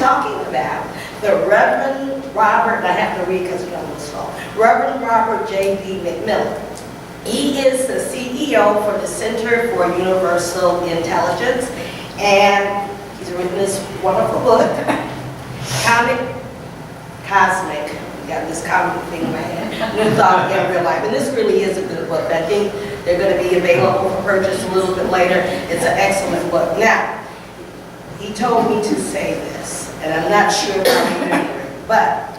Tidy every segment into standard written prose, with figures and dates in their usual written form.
talking about the Reverend Robert, I have to read because it's on the slow, Reverend Robert J.V.McMillan. He is the CEO for the Center for Universal Intelligence, and he's written this wonderful book, Cosmic. Got this comic thing in my head, New Thought in Real Life. And this really is a good book. I think they're going to be available for purchase a little bit later. It's an excellent book. Now, he told me to say this, and I'm not sure if I remember it, but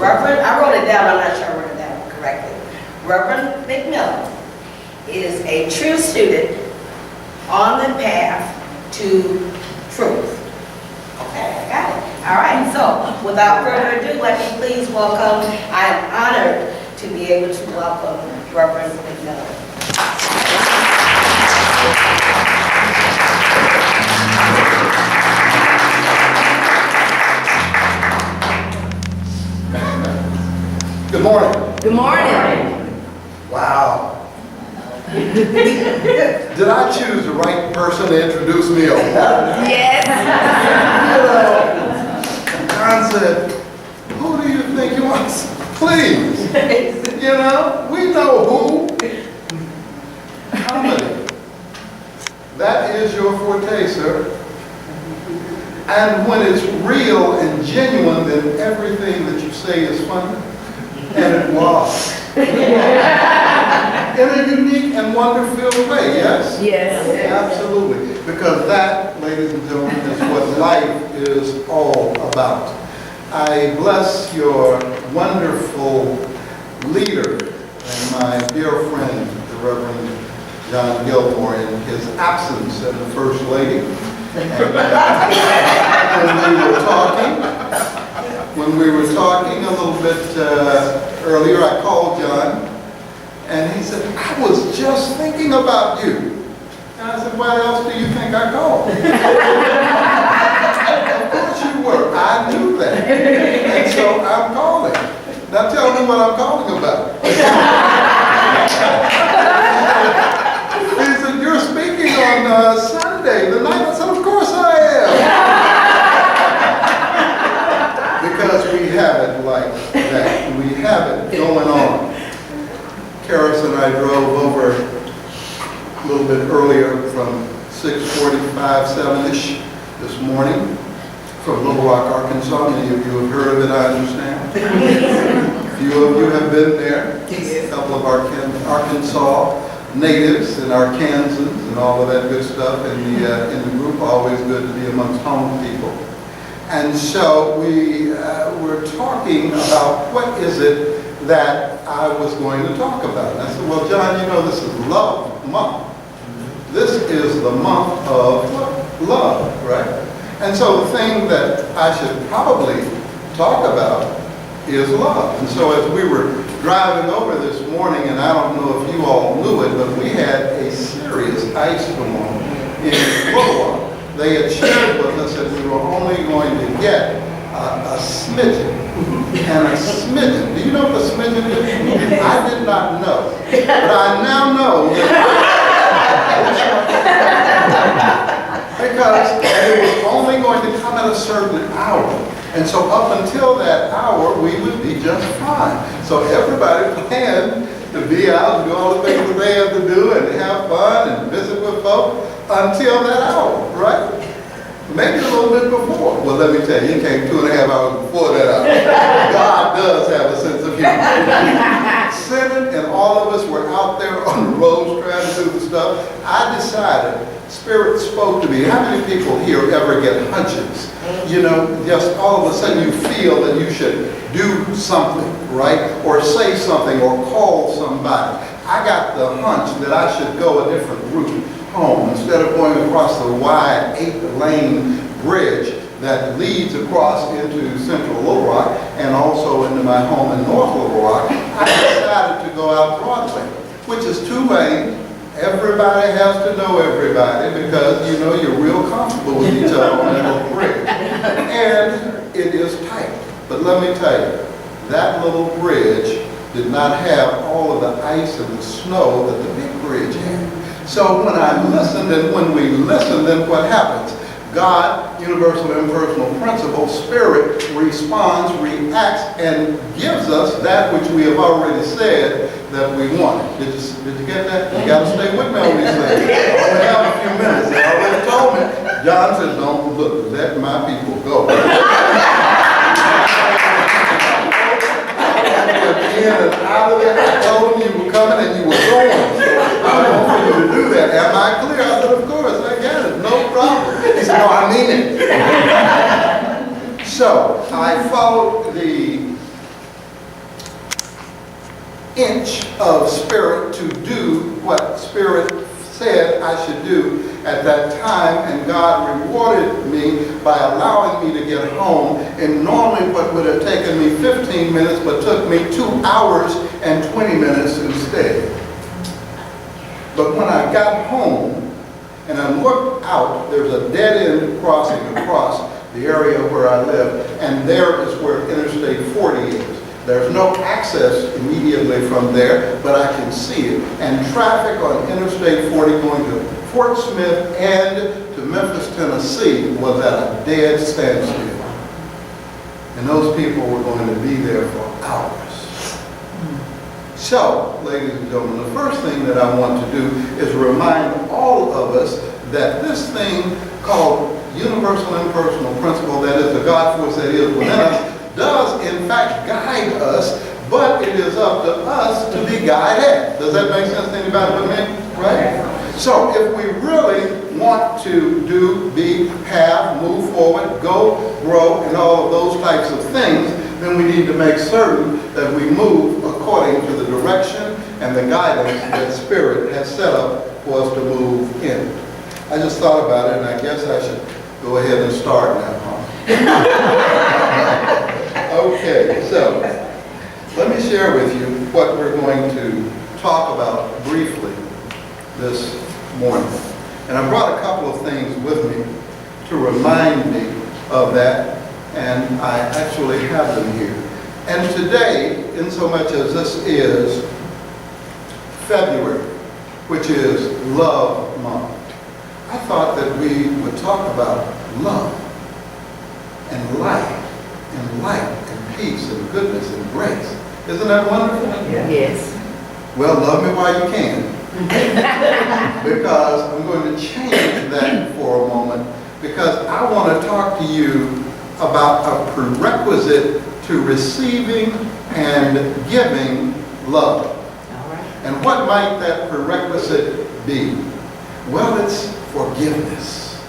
Reverend, I wrote it down, I'm not sure I wrote it down correctly. Reverend McMillan is a true student on the path to truth. Okay, I got it. All right, so without further ado, let me please welcome, I am honored to be able to welcome Reverend McMillan. Good morning. Good morning. Wow. Did I choose the right person to introduce me on? Yes. John said, who do you think you are? Please. You know, we know who. Comedy. That is your forte, sir. And when it's real and genuine, then everything that you say is funny. And it was. In a unique and wonder-filled way, yes? Yes. Absolutely. Because that, ladies and gentlemen, is what life is all about. I bless your wonderful leader and my dear friend, the Reverend John Gilmore, in his absence, and the First Lady. And, when we were talking a little bit earlier, I called John, and he said, I was just thinking about you. And I said, what else do you think I called? Of course you were. I knew that. And so I'm calling. Now tell me what I'm calling about. He said, you're speaking on Sunday, the night. I said, of course I am. Because we have it like that. We have it going on. Karis and I drove over a little bit earlier from 6:45, 7-ish this morning from Little Rock, Arkansas. Many of you have heard of it, I understand. A few of you have been there. A couple of Arkansas natives and Arkansans and all of that good stuff in the group. Always good to be amongst home people. And so we were talking about what is it that I was going to talk about. And I said, well, John, you know this is Love Month. This is the month of love, right? And so the thing that I should probably talk about is love. And so as we were driving over this morning, and I don't know if you all knew it, but we had a serious ice storm in Little Rock. They had shared with us that we were only going to get a smidgen. And a smidgen. Do you know what a smidgen is? I did not know. But I now know that because it was only going to come at a certain hour. And so up until that hour, we would be just fine. So everybody planned to be out and do all the things that they had to do and have fun and visit with folks until that hour, right? Maybe a little bit before. Well, let me tell you, it came 2.5 hours before that hour. God does have a sense of humor. Sinning and all of us were out there on the roads trying to do the stuff. I decided, Spirit spoke to me. How many people here ever get hunches? You know, just all of a sudden you feel that you should do something, right? Or say something or call somebody. I got the hunch that I should go a different route home instead of going across the wide 8-lane bridge that leads across into central Little Rock and also into my home in North Little Rock. I decided to go out Broadway, which is 2-lane. Everybody has to know everybody because, you know, you're real comfortable with each other on that little bridge. And it is tight. But let me tell you, that little bridge did not have all of the ice and the snow that the big bridge had. So when I listened and when we listened, then what happens? God, universal impersonal principle, spirit, responds, reacts, and gives us that which we have already said that we want. Did you get that? You got to stay with me on these things. I only have a few minutes. They already told me. John says, don't look, let my people go. In and out of it. I told them you were coming and you were going. I want you to do that. Am I clear? I said, of course, I get it. No problem. He said, no, I mean it. So, I followed the inch of Spirit to do what Spirit said I should do at that time, and God rewarded me by allowing me to get home in normally what would have taken me 15 minutes but took me 2 hours and 20 minutes instead. But when I got home and I looked out, there's a dead-end crossing across the area where I live, and there is where Interstate 40 is. There's no access immediately from there, but I can see it. And traffic on Interstate 40 going to Fort Smith and to Memphis, Tennessee was at a dead standstill. And those people were going to be there for hours. So, ladies and gentlemen, the first thing that I want to do is remind all of us that this thing called universal impersonal principle, that is the God force that is within us, does in fact guide us, but it is up to us to be guided. Does that make sense to anybody but me? Right? So if we really want to do, be, have, move forward, go, grow, and all of those types of things, then we need to make certain that we move according to the direction and the guidance that Spirit has set up for us to move in. I just thought about it, and I guess I should go ahead and start now, huh? Okay, so let me share with you what we're going to talk about briefly this morning. And I brought a couple of things with me to remind me of that, and I actually have them here. And today, in so much as this is February, which is Love Month, I thought that we would talk about love and life and light and peace and goodness and grace. Isn't that wonderful? Yes. Well, love me while you can. Because I'm going to change that for a moment, because I want to talk to you about a prerequisite to receiving and giving love. All right. And what might that prerequisite be? Well, it's forgiveness.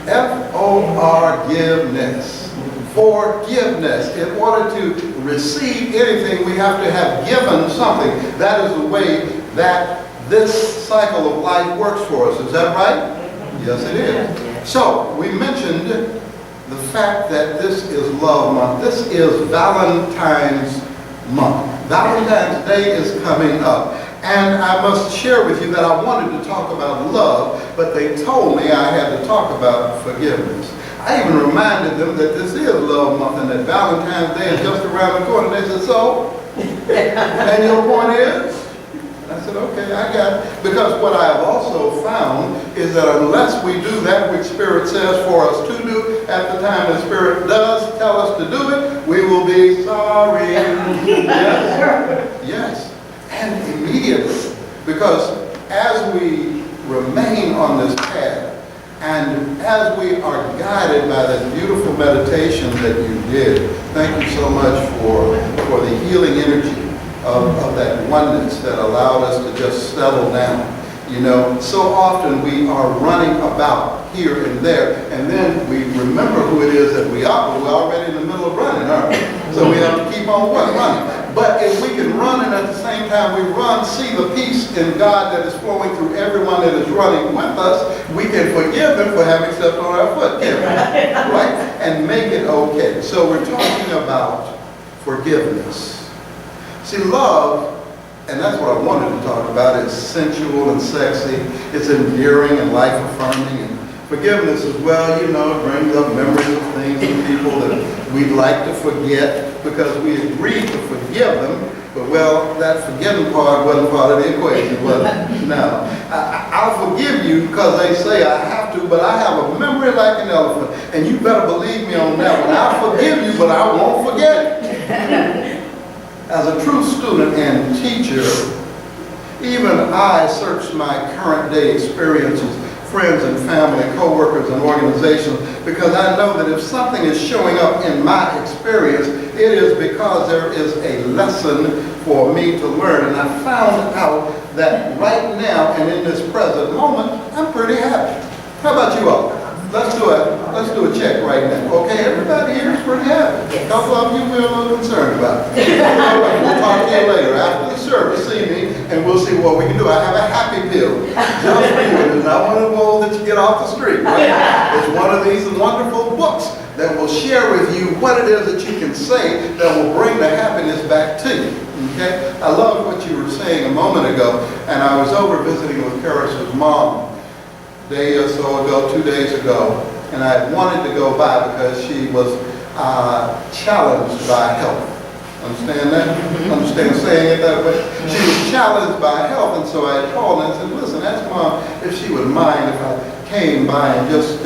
F-O-R-giveness. Forgiveness. In order to receive anything, we have to have given something. That is the way that this cycle of life works for us. Is that right? Yes, it is. So, we mentioned the fact that this is Love Month. This is Valentine's Month. Valentine's Day is coming up. And I must share with you that I wanted to talk about love, but they told me I had to talk about forgiveness. I even reminded them that this is Love Month and that Valentine's Day is just around the corner. They said, so? And your point is? I said, okay, I got it. Because what I have also found is that unless we do that which Spirit says for us to do, at the time the Spirit does tell us to do it, we will be sorry. Yes? Yes. And immediately. Because as we remain on this path, and as we are guided by that beautiful meditation that you did, thank you so much for the healing energy of that oneness that allowed us to just settle down. You know, so often we are running about here and there, and then we remember who it is that we are, but we're already in the middle of running, aren't we? So we have to keep on running. But if we can run, and at the same time we run, see the peace in God that is flowing through everyone that is running with us, we can forgive them for having stepped on our foot, right? And make it okay. So we're talking about forgiveness. See, love, and that's what I wanted to talk about, is sensual and sexy. It's endearing and life-affirming and Forgiveness as well, you know, it brings up memories of things and people that we'd like to forget because we agreed to forgive them. But well, that forgiving part wasn't part of the equation, was it? No. I'll forgive you because they say I have to, but I have a memory like an elephant. And you better believe me on that one. I'll forgive you, but I won't forget it. As a true student and teacher, even I search my current day experiences, friends and family, co-workers and organizations, because I know that if something is showing up in my experience, it is because there is a lesson for me to learn. And I found out that right now and in this present moment, I'm pretty happy. How about you all? Let's do a check right now. Okay, everybody here is pretty happy. A couple of you we're a little concerned about. All right, we'll talk to you later after the service. See me, and we'll see what we can do. I have a happy pill just for you. It is not one of those that you get off the street. Right? It's one of these wonderful books that will share with you what it is that you can say that will bring the happiness back to you. Okay, I love what you were saying a moment ago, and I was over visiting with Karis's mom a day or so ago, 2 days ago, and I wanted to go by because she was challenged by health. Understand that? Understand saying it that way? She was challenged by health, and so I called and I said, listen, ask Mom if she would mind if I came by and just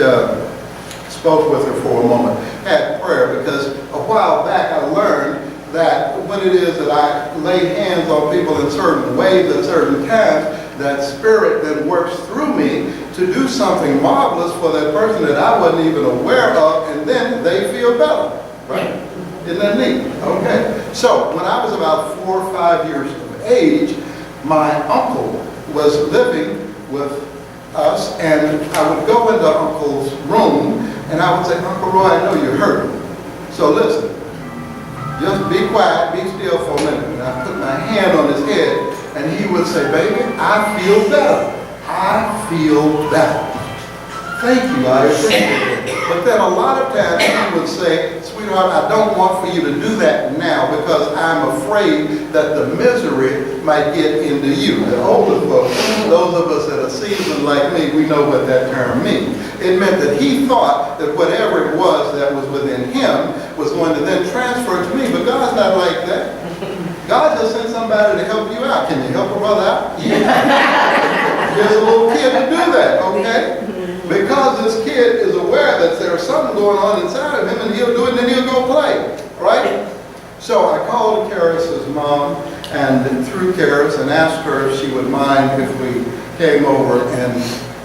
spoke with her for a moment, had prayer, because a while back I learned that when it is that I lay hands on people in certain ways at certain times, that spirit then works through me to do something marvelous for that person that I wasn't even aware of, and then they feel better, right? Isn't that neat? Okay. So when I was about 4 or 5 years of age, my uncle was living with us, and I would go into Uncle's room, and I would say, Uncle Roy, I know you're hurting. So listen, just be quiet, be still for a minute. And I put my hand on his head, and he would say, baby, I feel better. I feel better. Thank you, I appreciate it. But then a lot of times he would say, sweetheart, I don't want for you to do that now because I'm afraid that the misery might get into you. The older folks, those of us that are seasoned like me, we know what that term means. It meant that he thought that whatever it was that was within him was going to then transfer to me. But God's not like that. God just sent somebody to help you out. Can you help a brother out? Yeah. There's a little kid to do that, okay? Because this kid is aware that there's something going on inside of him, and he'll do it, and then he'll go play, right? So I called Karis's mom, and through Karis, and asked her if she would mind if we came over and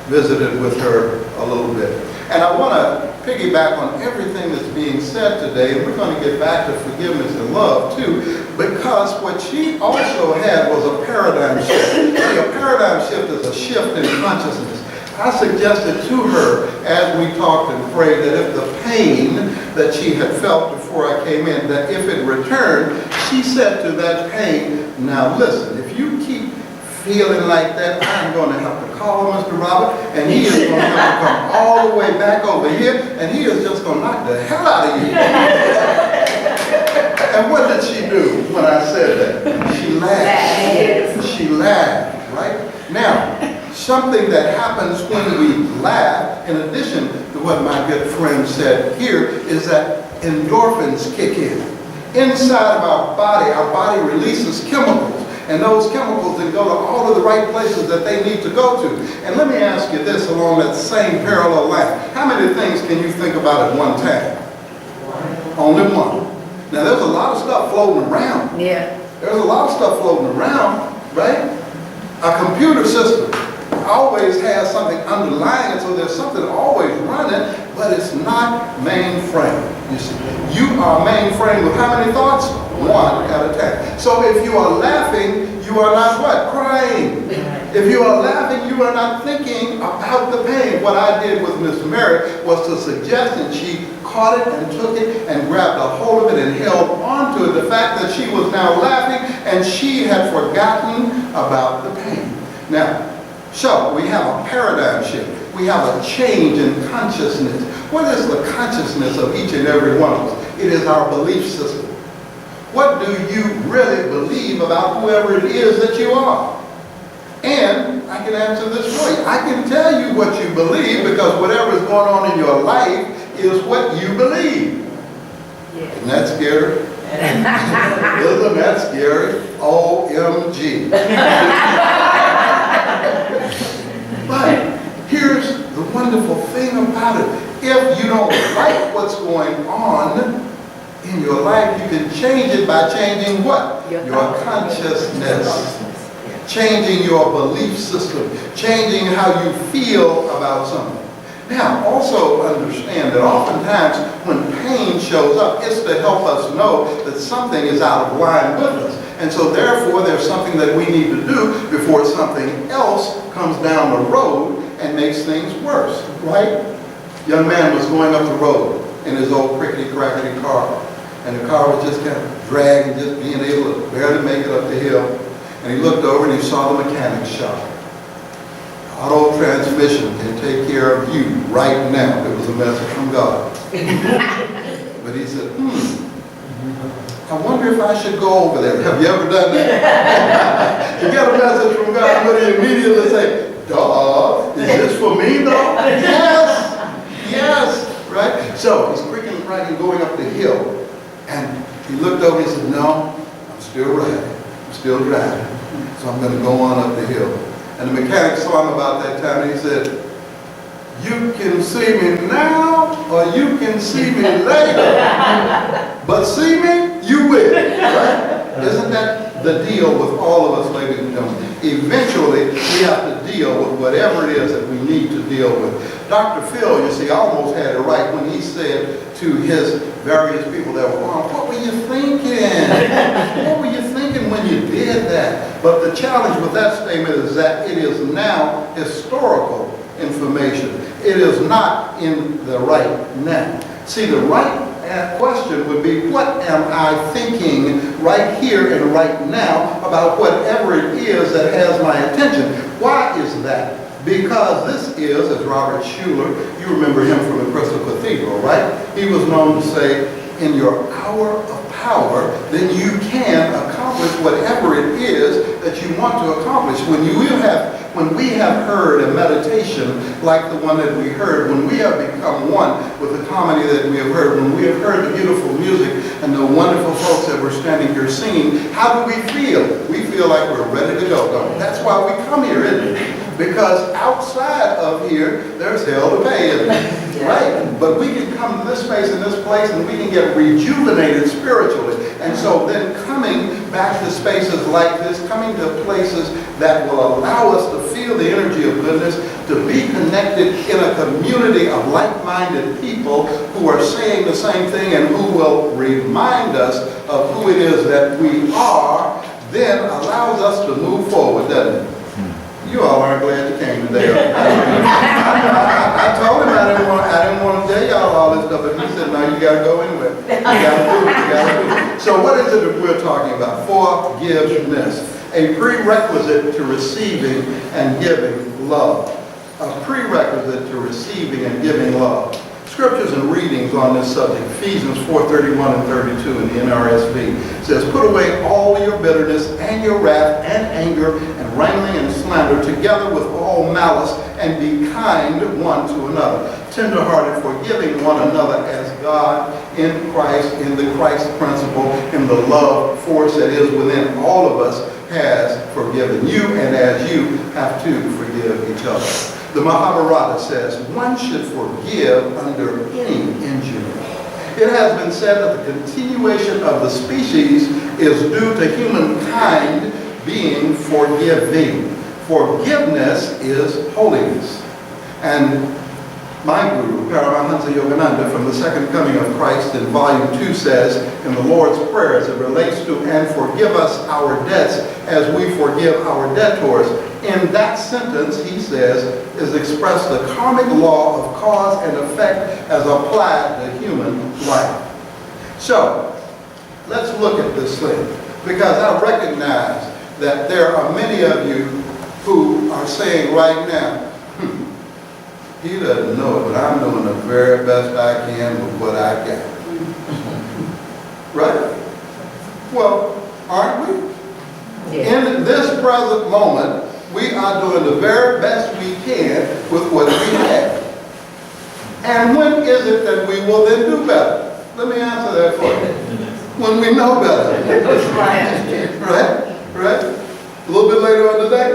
visited with her a little bit. And I want to piggyback on everything that's being said today, and we're going to get back to forgiveness and love too, because what she also had was a paradigm shift. See, a paradigm shift is a shift in consciousness. I suggested to her as we talked and prayed that if the pain that she had felt before I came in, that if it returned, she said to that pain, now listen, if you keep feeling like that, I'm going to have to call Mr. Robert, and he is going to have to come all the way back over here, and he is just going to knock the hell out of you. And what did she do when I said that? She laughed. She laughed, right? Now, something that happens when we laugh, in addition to what my good friend said here, is that endorphins kick in. Inside of our body releases chemicals. And those chemicals then go to all of the right places that they need to go to. And let me ask you this along that same parallel line. How many things can you think about at one time? Only one. Now there's a lot of stuff floating around. Yeah. There's a lot of stuff floating around, right? A computer system always has something underlying it, so there's something always running, but it's not mainframe. You see, you are mainframe with how many thoughts? One at a time. So if you are laughing, you are not what? Crying. If you are laughing, you are not thinking about the pain. What I did with Miss Mary was to suggest, and she caught it and took it and grabbed a hold of it and held on to it. The fact that she was now laughing and she had forgotten about the pain. Now, so we have a paradigm shift. We have a change in consciousness. What is the consciousness of each and every one of us? It is our belief system. What do you really believe about whoever it is that you are? And I can answer this for you. I can tell you what you believe because whatever is going on in your life is what you believe. Isn't that scary? Isn't that scary? OMG. But here's the wonderful thing about it. If you don't like what's going on in your life, you can change it by changing what? Your consciousness. Changing your belief system. Changing how you feel about something. Now, also understand that oftentimes when pain shows up, it's to help us know that something is out of line with us. And so therefore, there's something that we need to do before something else comes down the road and makes things worse, right? Young man was going up the road in his old crickety-crackety car. And the car was just kind of dragging, just being able to barely make it up the hill. And he looked over and he saw the mechanic's shop. Auto transmission can take care of you right now. It was a message from God. But he said, I wonder if I should go over there. Have you ever done that? You get a message from God, but you immediately say, duh, is this for me though? Yes, right? So he's creaking and cracking going up the hill. And he looked over and he said, no, I'm still riding. I'm still driving. So I'm going to go on up the hill. And the mechanic saw him about that time and he said, you can see me now or you can see me later. But see me, you will. Right? Isn't that the deal with all of us, ladies and gentlemen? Eventually, we have to deal with whatever it is that we need to deal with. Dr. Phil, you see, almost had it right when he said to his various people that were on, what were you thinking? What were you thinking when you did that? But the challenge with that statement is that it is now historical information. It is not in the right now. See, the right question would be, what am I thinking right here and right now about whatever it is that has my attention? Why is that? Because this is, as Robert Schuller, you remember him from the Crystal Cathedral, right? He was known to say, in your hour of power, then you can accomplish whatever it is that you want to accomplish. When we have heard a meditation like the one that we heard, when we have become one with the comedy that we have heard, when we have heard the beautiful music and the wonderful folks that we're standing here singing, how do we feel? We feel like we're ready to go, don't we? That's why we come here, isn't it? Because outside of here, there's hell to pay, isn't it? Right? But we can come to this space and this place and we can get rejuvenated spiritually. And so then coming back to spaces like this, coming to places that will allow us to feel the energy of goodness, to be connected in a community of like-minded people who are saying the same thing and who will remind us of who it is that we are, then allows us to move forward, doesn't it? You all aren't glad you came today. I told him I didn't want to tell y'all all this stuff, but he said, no, you got to go anyway. You got to do it. You got to do it. So what is it that we're talking about? Forgiveness. A prerequisite to receiving and giving love. A prerequisite to receiving and giving love. Scriptures and readings on this subject, Ephesians 4:31 and 32 in the NRSV, says, put away all your bitterness and your wrath and anger and wrangling and slander, together with all malice, and be kind one to another, tenderhearted, forgiving one another as God in Christ, in the Christ principle, in the love force that is within all of us, has forgiven you, and as you have to forgive each other. The Mahabharata says, one should forgive under any injury. It has been said that the continuation of the species is due to humankind being forgiving. Forgiveness is holiness. And my guru, Paramahansa Yogananda, from the Second Coming of Christ in Volume 2 says, in the Lord's Prayer, as it relates to, and forgive us our debts as we forgive our debtors. In that sentence, he says, is expressed the karmic law of cause and effect as applied to human life. So, let's look at this thing, because I recognize that there are many of you who are saying right now, he doesn't know it, but I'm doing the very best I can with what I got. Right? Well, aren't we? In this present moment, we are doing the very best we can with what we have. And when is it that we will then do better? Let me answer that for you. When we know better. Right? Right? A little bit later on today.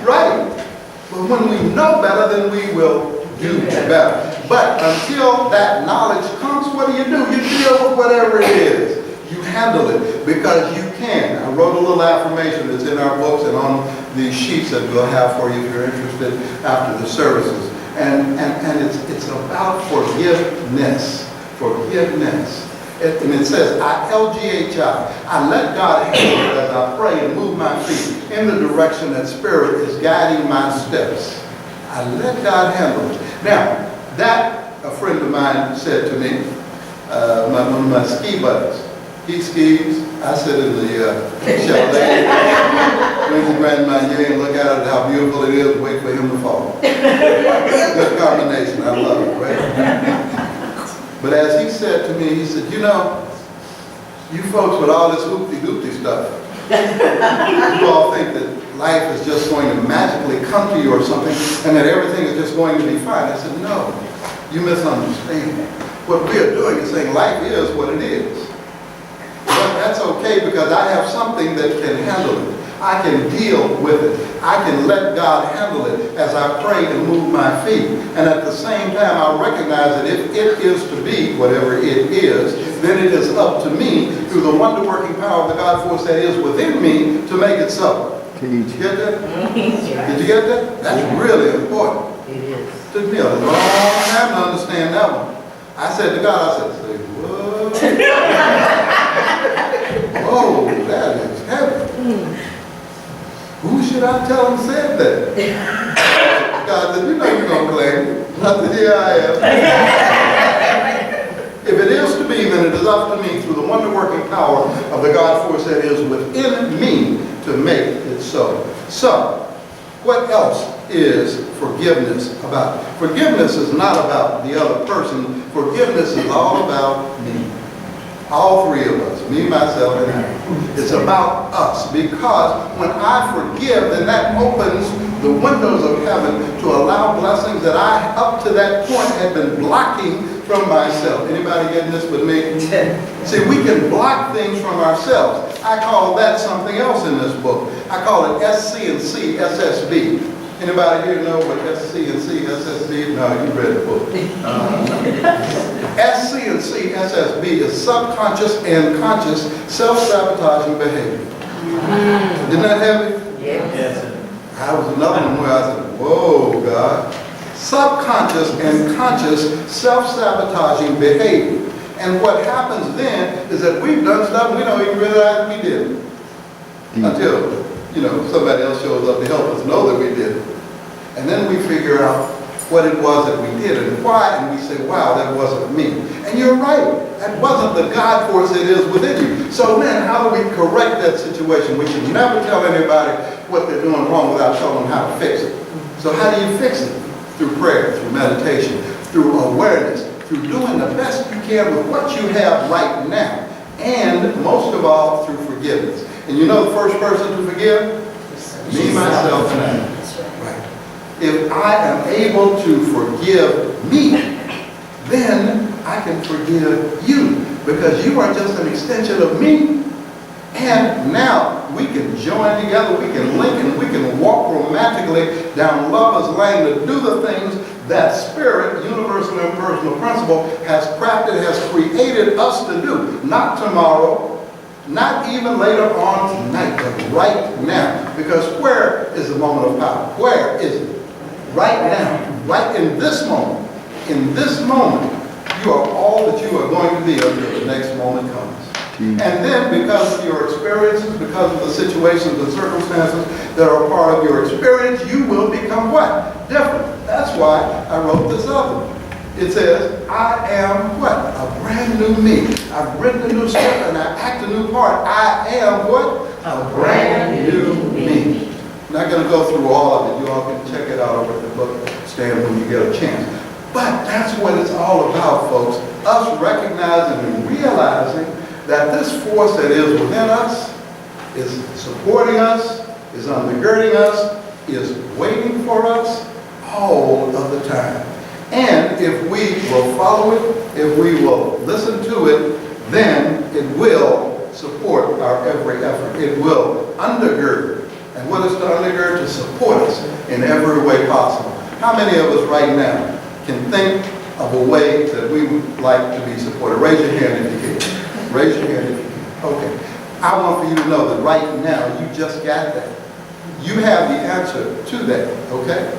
Right. But when we know better, then we will do better. But until that knowledge comes, what do? You deal with whatever it is. You handle it because you can. I wrote a little affirmation that's in our books and on the sheets that we'll have for you if you're interested after the services. And it's about forgiveness. Forgiveness. And it says, LGHI, I let God handle it as I pray and move my feet in the direction that Spirit is guiding my steps. I let God handle it. Now, that, a friend of mine said to me, one of my ski buddies, he skis, I sit in the chalet, bring the Grand Marnier and look out at how beautiful it is, wait for him to fall. Good combination, I love it, right? But as he said to me, he said, you know, you folks with all this hoopty-doopty stuff, you all think that life is just going to magically come to you or something, and that everything is just going to be fine. I said, no, you misunderstand. What we are doing is saying life is what it is. But that's okay because I have something that can handle it. I can deal with it. I can let God handle it as I pray and move my feet. And at the same time, I recognize that if it is to be whatever it is, then it is up to me through the wonder-working power of the God force that is within me to make it so. Did you get that? Did you get that? That's really important. It is. Took me a long time to understand that one. I said to God, I said, say, what? Oh, that is heavy. Who should I tell him said that? God said, you know you're going to claim it. I said, here I am. If it is to be, then it is up to me through the wonder-working power of the God force that is within me to make it so. So, what else is forgiveness about? Forgiveness is not about the other person. Forgiveness is all about me. All three of us, me, myself, and I. It's about us because when I forgive, then that opens the windows of heaven to allow blessings that I, up to that point, had been blocking from myself. Anybody getting this with me? See, we can block things from ourselves. I call that something else in this book. I call it SC&C, SSB. Anybody here know what SC&C, SSB? No, you read the book. SC&C, SSB is subconscious and conscious self-sabotaging behavior. Didn't that have it? Yes. I was another one where I said, whoa, God. Subconscious and conscious self-sabotaging behavior. And what happens then is that we've done stuff we don't even realize we did. Until, somebody else shows up to help us know that we did it. And then we figure out what it was that we did and why, and we say, wow, that wasn't me. And you're right. That wasn't the God force that is within you. So then how do we correct that situation? We should never tell anybody what they're doing wrong without telling them how to fix it. So how do you fix it? Through prayer, through meditation, through awareness, through doing the best you can with what you have right now. And most of all, through forgiveness. And you know the first person to forgive? Me, myself, and I. Right. If I am able to forgive me, then I can forgive you. Because you are just an extension of me. And now we can join together, we can link, and we can walk romantically down lover's lane to do the things that Spirit, universal and personal principle, has crafted, has created us to do. Not tomorrow, not even later on tonight, but right now. Because where is the moment of power? Where is it? Right now. Right in this moment. In this moment, you are all that you are going to be until the next moment comes. And then because of your experiences, because of the situations and circumstances that are part of your experience, you will become what? Different. That's why I wrote this other one. It says, I am what? A brand new me. I've written a new script and I act a new part. I am what? A brand new me. I'm not going to go through all of it. You all can check it out over at the book stand when you get a chance. But that's what it's all about, folks. Us recognizing and realizing that this force that is within us is supporting us, is undergirding us, is waiting for us all of the time. And if we will follow it, if we will listen to it, then it will support our every effort. It will undergird. And what is to undergird? To support us in every way possible. How many of us right now can think of a way that we would like to be supported? Raise your hand if you can. Raise your hand if you can. Okay. I want for you to know that right now you just got that. You have the answer to that, okay?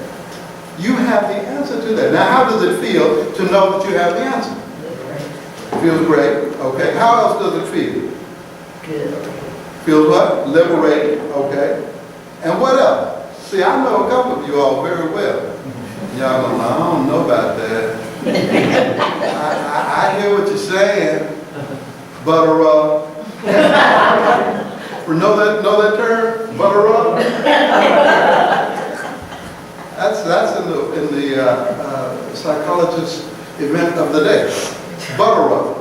You have the answer to that. Now, how does it feel to know that you have the answer? It feels great, okay? How else does it feel? Good. Feels what? Liberated, okay? And what else? See, I know a couple of you all very well. Y'all going, I don't know about that. I hear what you're saying, but know that term? Butter up? That's in the psychologist event of the day. Butter up.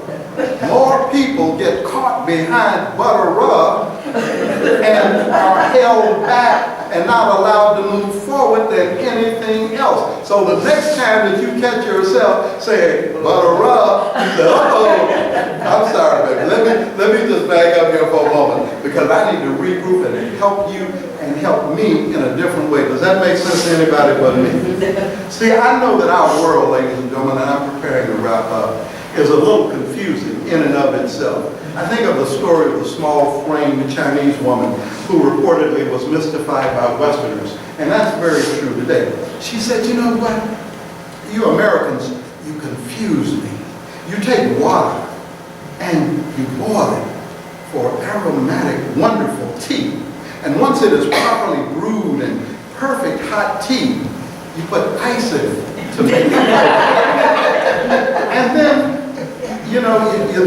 More people get caught behind butter up and are held back and not allowed to move forward than anything else. So the next time that you catch yourself saying butter up, you say, uh-oh, I'm sorry, baby. Let me just back up here for a moment because I need to regroup and help you and help me in a different way. Does that make sense to anybody but me? See, I know that our world, ladies and gentlemen, and I'm preparing to wrap up, is a little confusing in and of itself. I think of the story of the small-framed Chinese woman who reportedly was mystified by Westerners, and that's very true today. She said, you know what? You Americans, you confuse me. You take water and you boil it for aromatic, wonderful tea. And once it is properly brewed and perfect hot tea, you put ice in it to make it and then you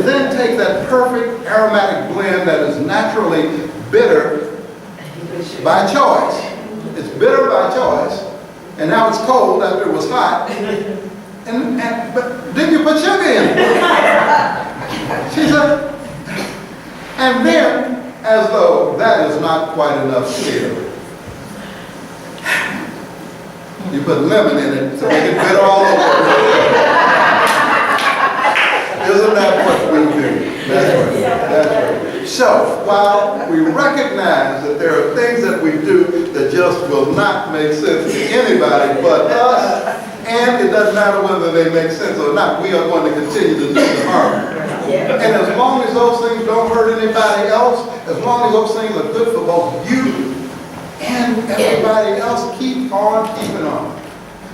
then take that perfect aromatic blend that is naturally bitter by choice. It's bitter by choice, and now it's cold after it was hot. But didn't you put sugar in it? She said, and then, as though that is not quite enough still, you put lemon in it to make it bitter all over. Isn't that what we do? That's right. That's right. So, while we recognize that there are things that we do that just will not make sense to anybody but us, and it doesn't matter whether they make sense or not, we are going to continue to do the harm. And as long as those things don't hurt anybody else, as long as those things are good for both you and everybody else, keep on keeping on.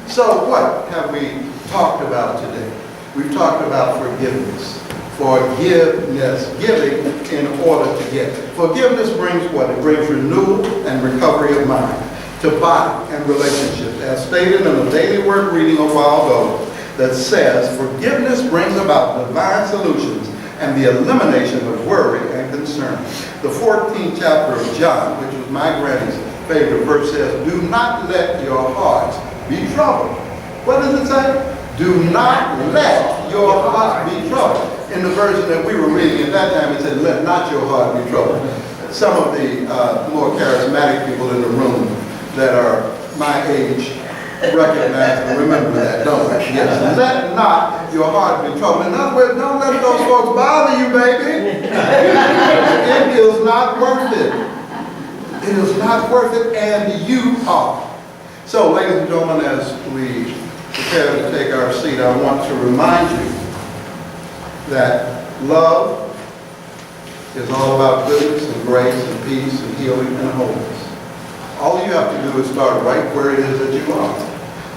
So what have we talked about today? We've talked about forgiveness. Forgiveness, giving in order to get. Forgiveness brings what? It brings renewal and recovery of mind to body and relationships, as stated in a daily word reading a while ago that says, forgiveness brings about divine solutions and the elimination of worry and concern. The 14th chapter of John, which was my granny's favorite verse, says, do not let your hearts be troubled. What does it say? Do not let your heart be troubled. In the version that we were reading at that time, it said, let not your heart be troubled. Some of the more charismatic people in the room that are my age recognize and remember that, don't they? Yes. Let not your heart be troubled. In other words, don't let those folks bother you, baby. It is not worth it. It is not worth it, and you are. So, ladies and gentlemen, as we prepare to take our seat, I want to remind you that love is all about goodness and grace and peace and healing and wholeness. All you have to do is start right where it is that you are.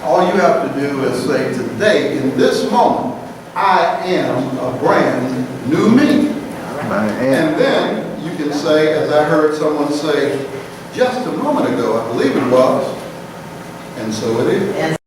All you have to do is say, today, in this moment, I am a brand new me. And then you can say, as I heard someone say just a moment ago, I believe it was, and so it is.